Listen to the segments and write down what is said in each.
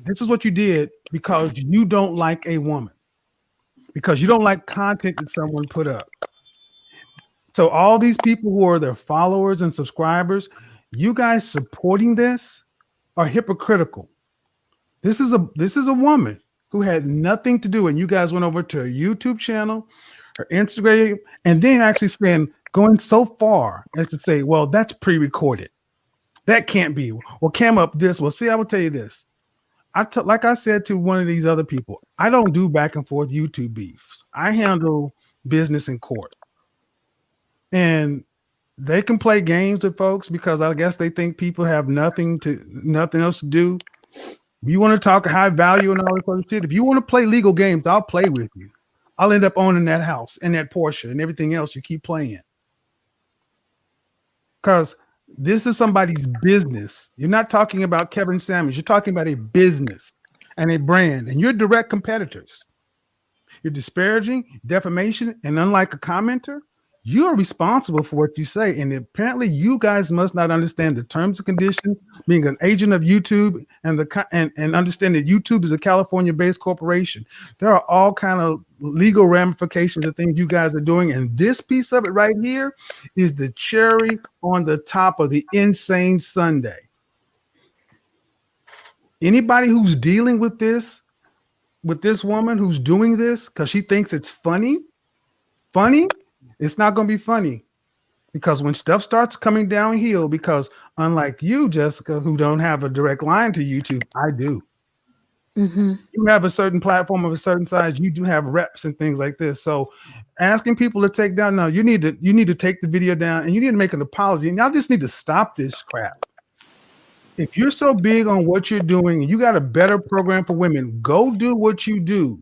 This is what you did because you don't like a woman, because you don't like content that someone put up. So all these people who are their followers and subscribers, you guys supporting this are hypocritical. This is a woman who had nothing to do, and you guys went over to her YouTube channel, her Instagram, and then actually saying going so far as to say, "Well, that's pre-recorded. That can't be." Well, cam up this. Well, see, I will tell you this. Like I said to one of these other people, I don't do back and forth YouTube beefs. I handle business in court, and they can play games with folks because I guess they think people have nothing else to do. You want to talk high value and all this other shit. If you want to play legal games, I'll play with you. I'll end up owning that house and that Porsche and everything else you keep playing. Because this is somebody's business. You're not talking about Kevin Samuels. You're talking about a business and a brand, and you're direct competitors. You're disparaging, defamation, and unlike a commenter, you are responsible for what you say. And apparently, you guys must not understand the terms and conditions. Being an agent of YouTube and understand that YouTube is a California-based corporation, there are all kind of legal ramifications of things you guys are doing. And this piece of it right here is the cherry on the top of the insane sundae. Anybody who's dealing with this woman who's doing this because she thinks it's funny, it's not going to be funny, because when stuff starts coming downhill, because unlike you, Jessica, who don't have a direct line to YouTube, I do. Mm-hmm. You have a certain platform of a certain size. You do have reps and things like this. So asking people to take down, no, you need to take the video down and you need to make an apology. And y'all just need to stop this crap. If you're so big on what you're doing and you got a better program for women, go do what you do.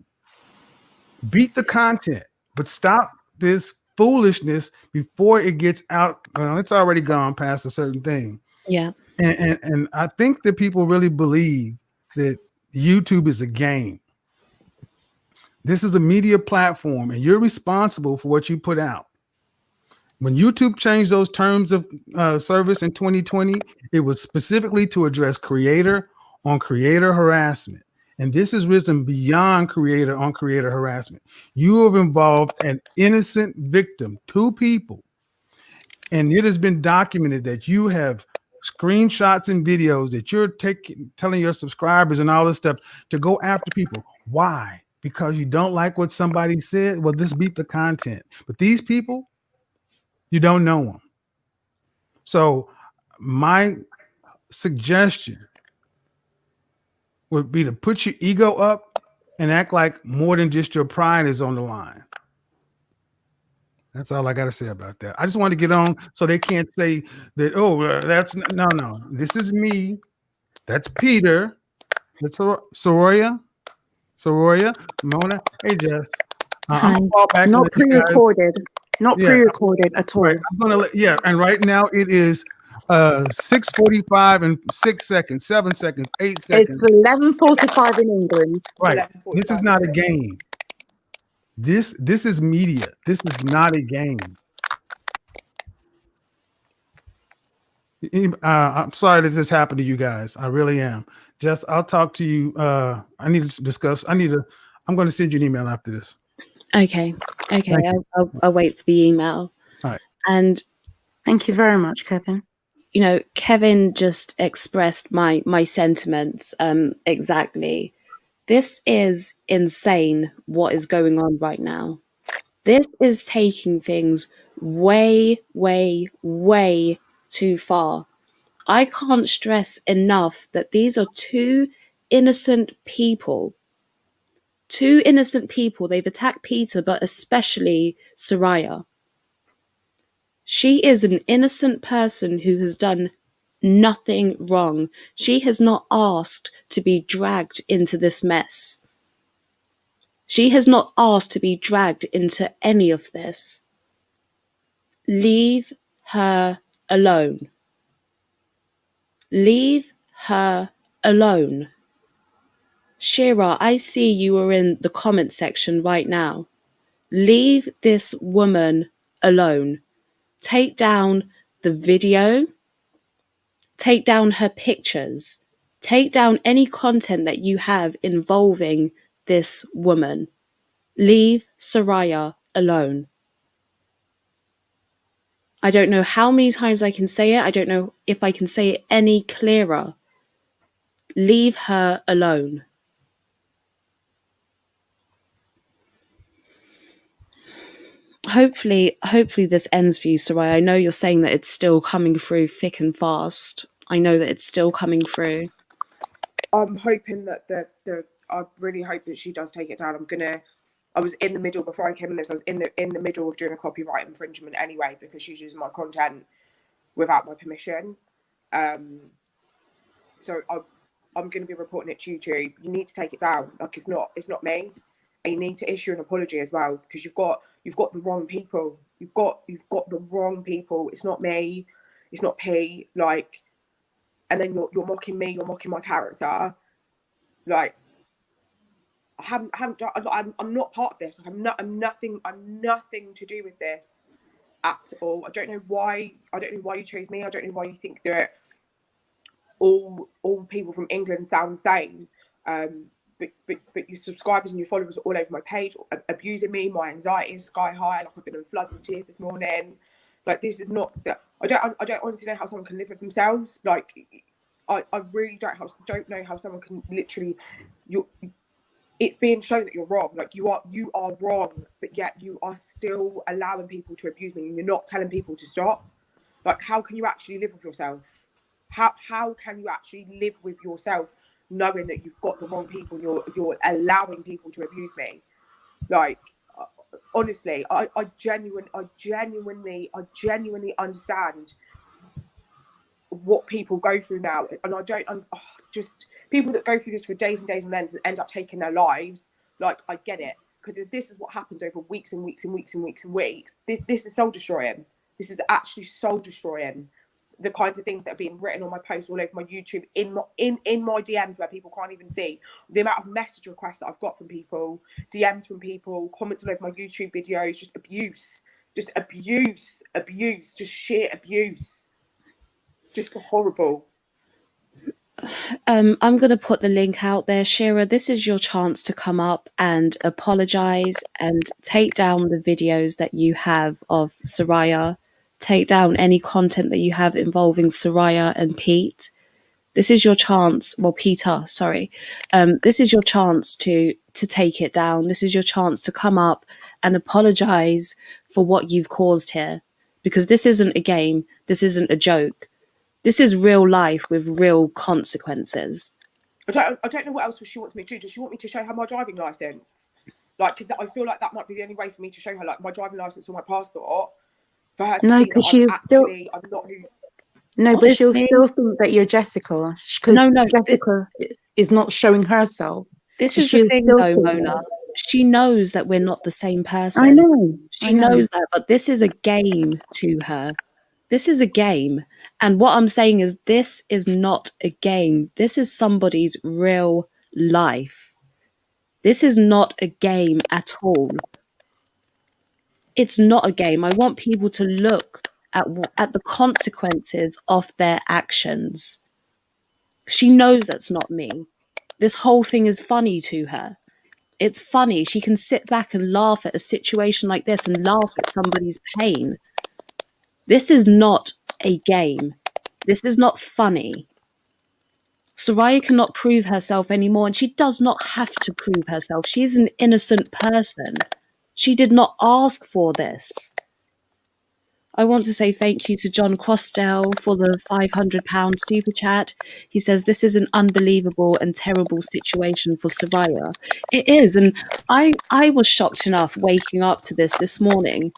Beat the content, but stop this foolishness before it gets out. It's already gone past a certain thing. Yeah. And I think that people really believe that YouTube is a game. This is a media platform, and you're responsible for what you put out. When YouTube changed those terms of service in 2020, it was specifically to address creator harassment. And this has risen beyond creator harassment. You have involved an innocent victim, two people. And it has been documented that you have screenshots and videos that you're telling your subscribers and all this stuff to go after people. Why? Because you don't like what somebody said? Well, this beat the content. But these people, you don't know them. So my suggestion would be to put your ego up and act like more than just your pride is on the line. That's all I got to say about that. I just want to get on so they can't say that, that's no. This is me. That's Peter. That's Soroya, Mona. Hey, Jess. I'm going to fall back. Not pre-recorded. Not pre-recorded at all. Right. I'm going to, and right now it is 6:45 and 6 seconds, 7 seconds, 8 seconds. It's 11:45 in England. Right. This is not a game. This is media. This is not a game. I'm sorry that this happened to you guys. I really am. Jess, I'll talk to you. I need to discuss. I'm going to send you an email after this. Okay. I'll wait for the email. All right. And thank you very much, Kevin. Kevin just expressed my sentiments exactly. This is insane what is going on right now. This is taking things way, way, way too far. I can't stress enough that these are two innocent people. Two innocent people. They've attacked Peter, but especially Soraya. She is an innocent person who has done nothing wrong. She has not asked to be dragged into this mess. She has not asked to be dragged into any of this. Leave her alone. Leave her alone. Shira, I see you are in the comment section right now. Leave this woman alone. Take down the video. Take down her pictures. Take down any content that you have involving this woman. Leave Soraya alone. I don't know how many times I can say it. I don't know if I can say it any clearer. Leave her alone. Hopefully this ends for you, Soraya. I know you're saying that it's still coming through thick and fast. I know that it's still coming through. I'm hoping that I really hope that she does take it down. I was in the middle before I came in this. I was in the middle of doing a copyright infringement anyway, because she's using my content without my permission. So I'm going to be reporting it to YouTube. You need to take it down. Like, it's not me, and you need to issue an apology as well, because you've got the wrong people. You've got the wrong people. It's not me. It's not P. Like, and then you're mocking me. You're mocking my character. Like, I haven't done. I'm not part of this. Like, I'm nothing to do with this at all. I don't know why you chose me. I don't know why you think that all people from England sound the same. But your subscribers and your followers are all over my page, abusing me. My anxiety is sky high. Like, I've been in floods of tears this morning. Like, this is not. I don't honestly know how someone can live with themselves. Like, I really don't know how someone can literally. It's being shown that you're wrong. Like, you are wrong, but yet you are still allowing people to abuse me, and you're not telling people to stop. Like, how can you actually live with yourself? How can you actually live with yourself knowing that you've got the wrong people and you're allowing people to abuse me? Like, honestly, I genuinely understand what people go through now, and I don't just people that go through this for days and days and end up taking their lives. Like, I get it, because if this is what happens over weeks and weeks and weeks and weeks and weeks, this is soul destroying. This is actually soul destroying. The kinds of things that are being written on my posts all over my YouTube, in my DMs, where people can't even see, the amount of message requests that I've got from people, DMs from people, comments all over my YouTube videos, just abuse, just sheer abuse, just horrible. I'm going to put the link out there, Shira. This is your chance to come up and apologize and take down the videos that you have of Soraya. Take down any content that you have involving Soraya and Pete. This is your chance. Well, Peter, sorry. This is your chance to take it down. This is your chance to come up and apologize for what you've caused here, because this isn't a game. This isn't a joke. This is real life with real consequences. I don't know what else she wants me to do. Does she want me to show her my driving license? Like, because I feel like that might be the only way for me to show her, like, my driving license or my passport, for her to see that I'm not who. No, but she'll still think that you're Jessica, because Jessica is not showing herself. This is the thing, though, Mona. She knows that we're not the same person. I know. She knows that, but this is a game to her. This is a game. And what I'm saying is, this is not a game. This is somebody's real life. This is not a game at all. It's not a game. I want people to look at the consequences of their actions. She knows that's not me. This whole thing is funny to her. It's funny. She can sit back and laugh at a situation like this and laugh at somebody's pain. This is not a game. This is not funny. Soraya cannot prove herself anymore, and she does not have to prove herself. She's an innocent person. She did not ask for this. I want to say thank you to John Crosdale for the £500 super chat. He says, this is an unbelievable and terrible situation for Soraya. It is, and I was shocked enough waking up to this morning.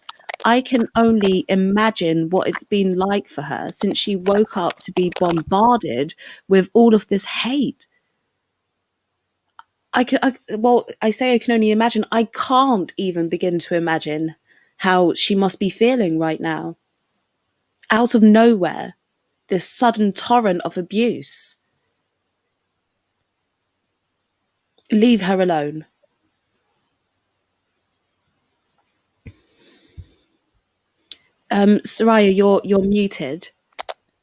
I can only imagine what it's been like for her since she woke up to be bombarded with all of this hate. I say I can only imagine. I can't even begin to imagine how she must be feeling right now. Out of nowhere, this sudden torrent of abuse. Leave her alone. Soraya, you're muted.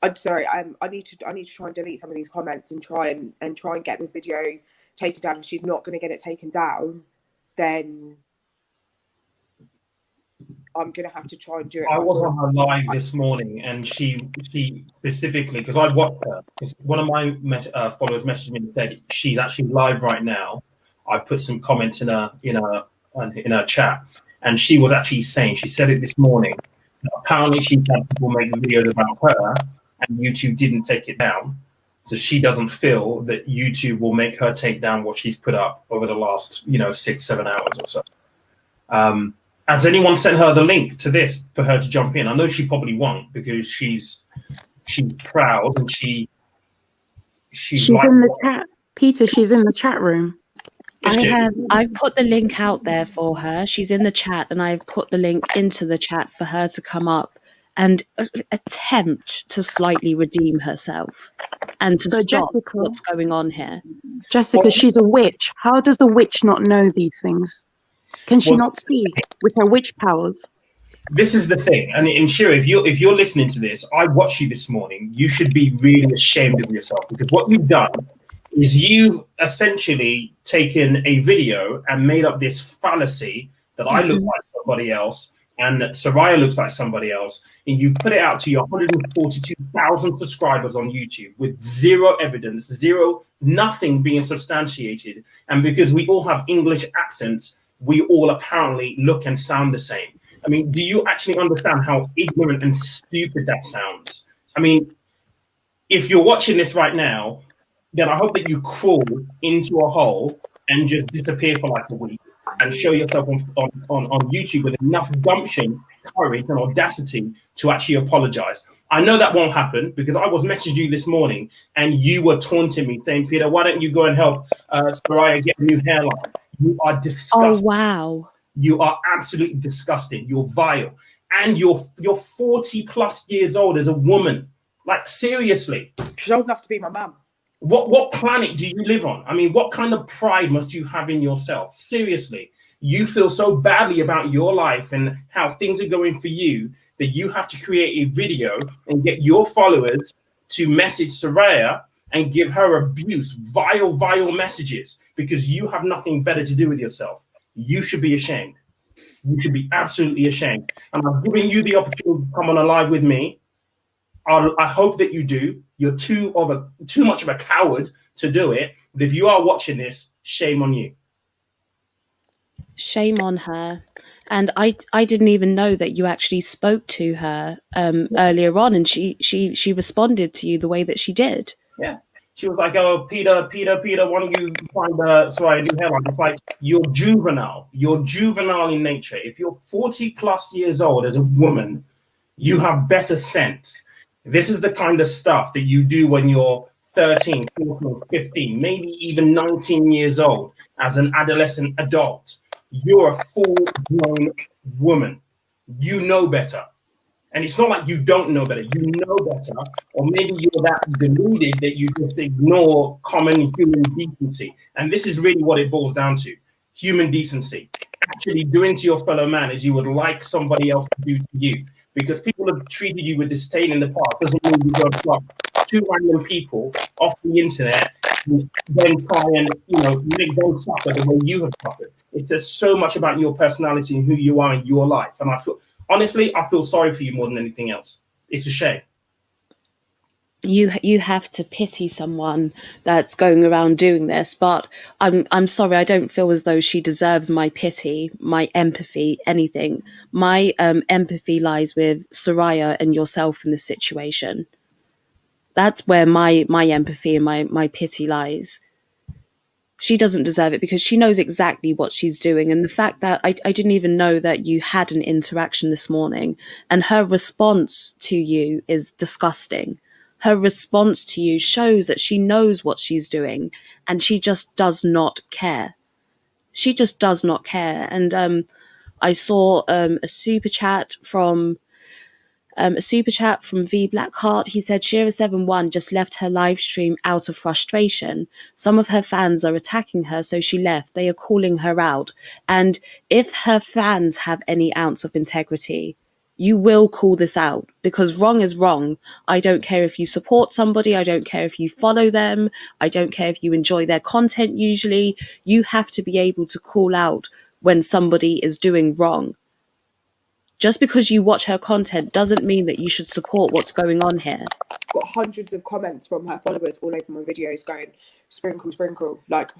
I'm sorry. I need to try and delete some of these comments and try and get this video taken down. If she's not going to get it taken down, then I'm going to have to try and do it. I was on her live this morning, and she specifically, because I watched her, because one of my followers messaged me and said she's actually live right now. I put some comments in her chat, and she was actually saying, she said it this morning, that apparently she's had people make videos about her, and YouTube didn't take it down. So she doesn't feel that YouTube will make her take down what she's put up over the last, 6-7 hours or so. Has anyone sent her the link to this for her to jump in? I know she probably won't, because she's proud and she's in the chat. Peter, she's in the chat room. I've put the link out there for her. She's in the chat, and I've put the link into the chat for her to come up and attempt to slightly redeem herself and to stop what's going on here. Jessica, she's a witch. How does the witch not know these things? Can she not see with her witch powers? This is the thing, and Shira, if you're listening to this, I watched you this morning. You should be really ashamed of yourself, because what you've done is you've essentially taken a video and made up this fallacy that I look like somebody else and that Soraya looks like somebody else, and you've put it out to your 142,000 subscribers on YouTube with zero evidence, nothing being substantiated. And because we all have English accents, we all apparently look and sound the same. I mean, do you actually understand how ignorant and stupid that sounds? I mean, if you're watching this right now, then I hope that you crawl into a hole and just disappear for like a week and show yourself on YouTube with enough gumption, courage, and audacity to actually apologize. I know that won't happen, because I was messaging you this morning and you were taunting me saying, Peter, why don't you go and help Soraya get a new hairline? You are disgusting. Oh, wow. You are absolutely disgusting. You're vile. And you're 40 plus years old as a woman. Like, seriously. She's old enough to be my mum. What planet do you live on? I mean, what kind of pride must you have in yourself? Seriously. You feel so badly about your life and how things are going for you that you have to create a video and get your followers to message Soraya and give her abuse, vile messages, because you have nothing better to do with yourself. You should be ashamed. You should be absolutely ashamed. And I'm giving you the opportunity to come on a live with me. I hope that you do. You're too much of a coward to do it. But if you are watching this, shame on you. Shame on her. And I didn't even know that you actually spoke to her earlier on, and she responded to you the way that she did. Yeah. She was like, oh, Peter, why don't you find a new hairline? It's like, you're juvenile. You're juvenile in nature. If you're 40 plus years old as a woman, you have better sense. This is the kind of stuff that you do when you're 13, 14, 15, maybe even 19 years old as an adolescent adult. You're a full-grown woman. You know better. And it's not like you don't know better. You know better. Or maybe you're that deluded that you just ignore common human decency. And this is really what it boils down to. Human decency. Actually doing to your fellow man as you would like somebody else to do to you. Because people have treated you with disdain in the past doesn't mean you go and fuck two random people off the internet and then try and, make them suffer the way you have suffered. It says so much about your personality and who you are in your life. And I feel sorry for you more than anything else. It's a shame. You have to pity someone that's going around doing this, but I'm sorry, I don't feel as though she deserves my pity, my empathy, anything. My empathy lies with Soraya and yourself in this situation. That's where my empathy and my pity lies. She doesn't deserve it because she knows exactly what she's doing. And the fact that I didn't even know that you had an interaction this morning, and her response to you is disgusting. Her response to you shows that she knows what she's doing and she just does not care. She just does not care. And I saw a super chat from V Blackheart. He said Shira71 just left her live stream out of frustration. Some of her fans are attacking her, so she left. They are calling her out. And if her fans have any ounce of integrity, you will call this out, because wrong is wrong. I don't care if you support somebody. I don't care if you follow them. I don't care if you enjoy their content. Usually you have to be able to call out when somebody is doing wrong. Just because you watch her content doesn't mean that you should support what's going on here. Got hundreds of comments from her followers all over my videos going, sprinkle, sprinkle. Like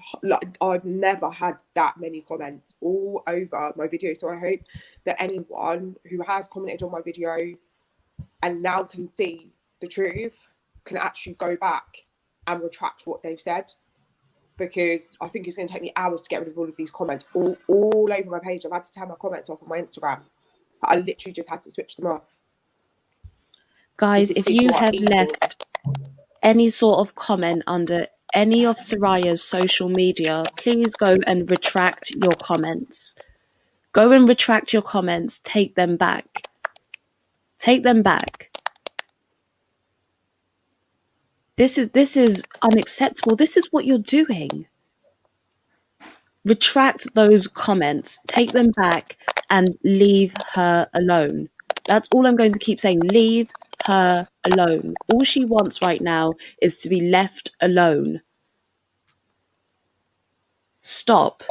I've never had that many comments all over my video. So I hope that anyone who has commented on my video and now can see the truth can actually go back and retract what they've said. Because I think it's going to take me hours to get rid of all of these comments all over my page. I've had to turn my comments off on my Instagram. I literally just had to switch them off. Guys, if you have left any sort of comment under any of Soraya's social media, please go and retract your comments. Go and retract your comments. Take them back. Take them back. This is unacceptable. This is what you're doing. Retract those comments. Take them back and leave her alone. That's all I'm going to keep saying. Leave her alone. All she wants right now is to be left alone. Stop.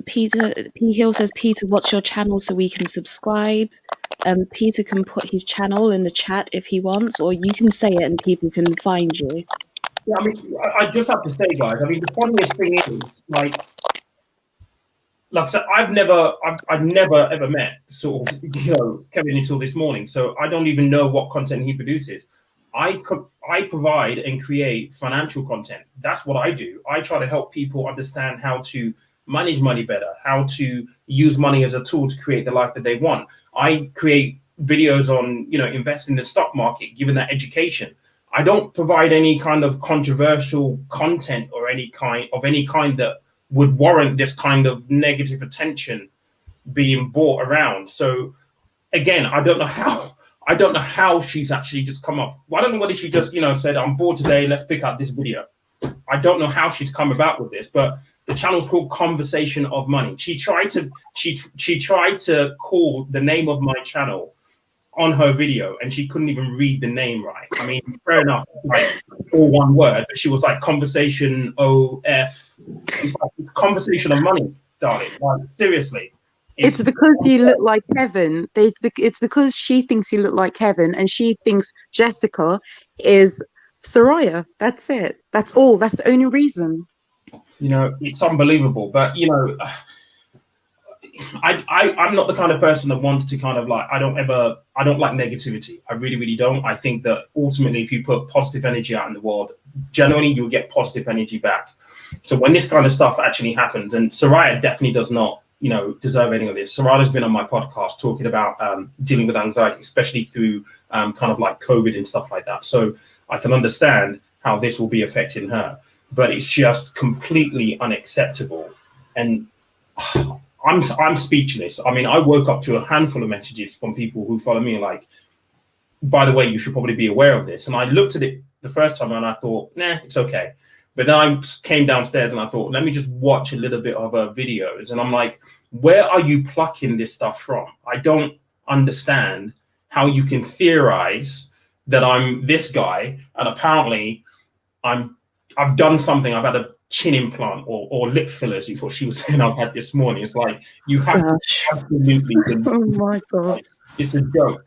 Peter P Hill says, Peter, what's your channel so we can subscribe? Peter can put his channel in the chat if he wants, or you can say it and people can find you. Yeah, I mean, I just have to say, guys, I mean, the funniest thing is, like I said, I've never ever met sort of, Kevin until this morning. So I don't even know what content he produces. I provide and create financial content. That's what I do. I try to help people understand how to manage money better, how to use money as a tool to create the life that they want. I create videos on, investing in the stock market, giving that education. I don't provide any kind of controversial content or any kind that would warrant this kind of negative attention being brought around. So again, I don't know how she's actually just come up. Well, I don't know whether she just, said, I'm bored today, let's pick up this video. I don't know how she's come about with this, but the channel's called Conversation of Money. She tried to call the name of my channel on her video, and she couldn't even read the name right. I mean, fair enough, like all one word, but she was like Conversation OF. It's like Conversation of Money, darling. Like, seriously. It's because you look like Kevin. It's because she thinks you look like Kevin, and she thinks Jessica is Soraya. That's it. That's all. That's the only reason. It's unbelievable. But I'm not the kind of person that wants to kind of like, I don't like negativity. I really, really don't. I think that ultimately, if you put positive energy out in the world, generally you'll get positive energy back. So when this kind of stuff actually happens, and Soraya definitely does not, deserve any of this. Soraya's been on my podcast talking about dealing with anxiety, especially through kind of like COVID and stuff like that. So I can understand how this will be affecting her, but it's just completely unacceptable. And I'm speechless. I mean, I woke up to a handful of messages from people who follow me like, by the way, you should probably be aware of this. And I looked at it the first time and I thought, nah, it's okay. But then I came downstairs and I thought, let me just watch a little bit of her videos. And I'm like, where are you plucking this stuff from? I don't understand how you can theorize that I'm this guy and apparently I've done something. I've had a chin implant or lip fillers, is what she was saying I've had this morning. It's like, you have to absolutely. Oh my God. It's a joke.